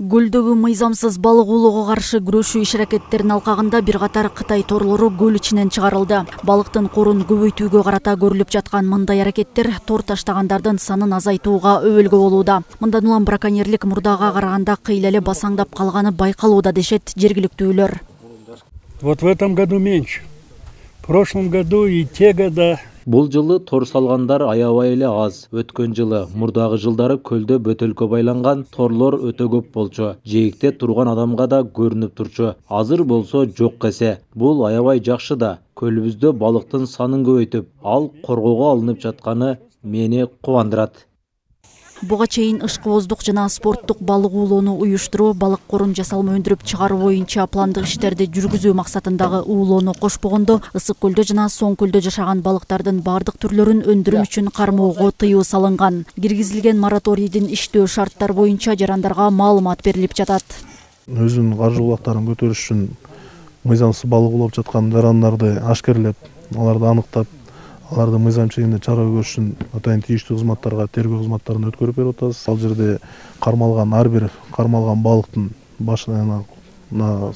Гөлдөгү мыйзамсыз балык улоого каршы күрөшүү иш-аракеттеринин алкагында бир катар Кытай торлору көл ичинен чыгарылды. Балыктын корун көбөйтүүгө карата көрүлүп жаткан мындай аракеттер тор таштагандардын санын азайтууга өбөлгө болууда. Мындан улам браконьерлик мурдага караганда кыйла эле басаңдап калганы байкалууда дешет жергиликтүүлөр. Вот в этом году меньше. В прошлом году и те года. Бул жылы тор салгандар аябай эле аз. Өткөн жылы, мурдагы жылдары көлдө бөтөлкө байланган торлор өтө көп болчу. Жээкте турган адамга да көрүнүп турчу. Азыр болсо жок эсе. Бул аябай жакшы да. Көлүбүздө балыктын санын көбөйтүп, ал коргоого алынып жатканы мени кубандырат. Буга чейин ышкыбоздук жана спорттук балык уулоону уюштуруу, балык корун жасалма өндүрүп чыгаруу боюнча пландык иштерди жүргүзүү максатындагы уулоону кошпогондо, ысык көлдө жана соң көлдө жашаган балыктардын бардык түрлөрүн өндүрүм үчүн кармоого тыюу салынган. Киргизилген мораторийдин иштөө шарттары боюнча жарандарга маалымат берилип жатат. Өзүнүн каржы булактарын көтөрүш үчүн мыйзамсыз балык улап жаткан жарандарды ашкерлеп, аларды аныктап, аларды мыйзам чегинде чара көрүш үчүн атайын тийиштүү кызматтарга тергөө кызматтарын өткөрүп берип атабыз. Ал жерде кармалган ар бир кармалган балыктын башына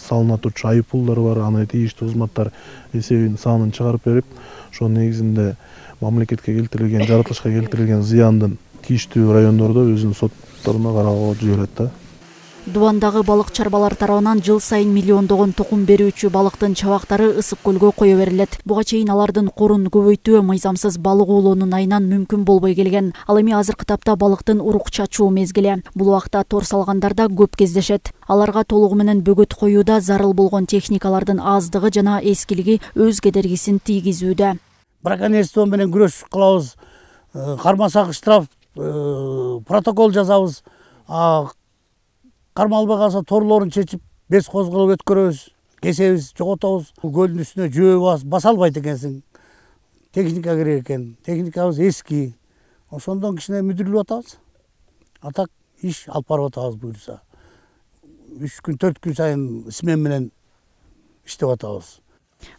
салына турчу айып пулдар бар. Аны тийиштүү кызматтар эсебин санын чыгарып берип, ошонун негизинде мамлекетке келтирилген, жаратылышка келтирилген зыяндын тийиштүү райондордо өзүнүн сотторуна кароого жиберет да. Дубандагы балык чарбалар тарабынан жыл сайын миллиондогон тукум берүүчү балыктын чабактары ысык көлгө кое берилет. Буга чейин алардын корун көбөйтүү мыйзамсыз балык уулоонун айынан мүмкүн болбой келген. Ал эми азыркы тапта балыктын урук чачуу мезгили. Бул убакта тор салгандар да көп кездешет. Аларга толугу менен бөгөт коюуда зарыл болгон техникалардын аздыгы жана эскилиги өз кедергисин тийгизүүдө. Браконьерство менен күрөш кылабыз. Кармасак штраф протокол жазабыз. Кармалбай калса торлорун чечип, бес козголуп өткөрөбүз, кесебиз, жоготобуз. Көлдүн үстүнө жөө баса албайт экенсиң. Техника керек экен. Техникабыз эски. Ошондон кичине мүдүрүлүп атабыз. Атак иш алып барып атабыз буюрса. 3 күн, 4 күн сайын смена менен иштеп атабыз.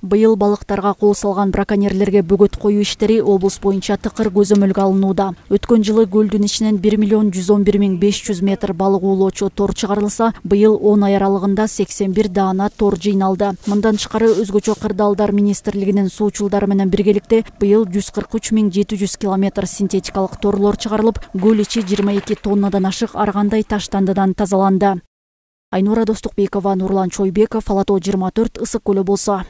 Быйыл балыктарга кол салган браконьерлерге бөгөт коюу иштери облус боюнча тыкыр көзөмөлгө алынууда. Өткөн жылы көлдүн ичинен 1.111.500 метр балык уулоочу тор чыгарылса, быйыл 10 ай аралыгында 81 даана тор жыйналды. Мындан тышкары өзгөчө кырдаалдар министрлигинин суучулдары менен биргеликте быйыл 143.700 километр синтетикалык торлор чыгарылып, көл ичи 22 тоннадан ашык ар кандай таштандыдан тазаланды. Айнура Достукбекова, Нурлан Чойбеков, Ала Тоо 24, Ысык көлү болсо.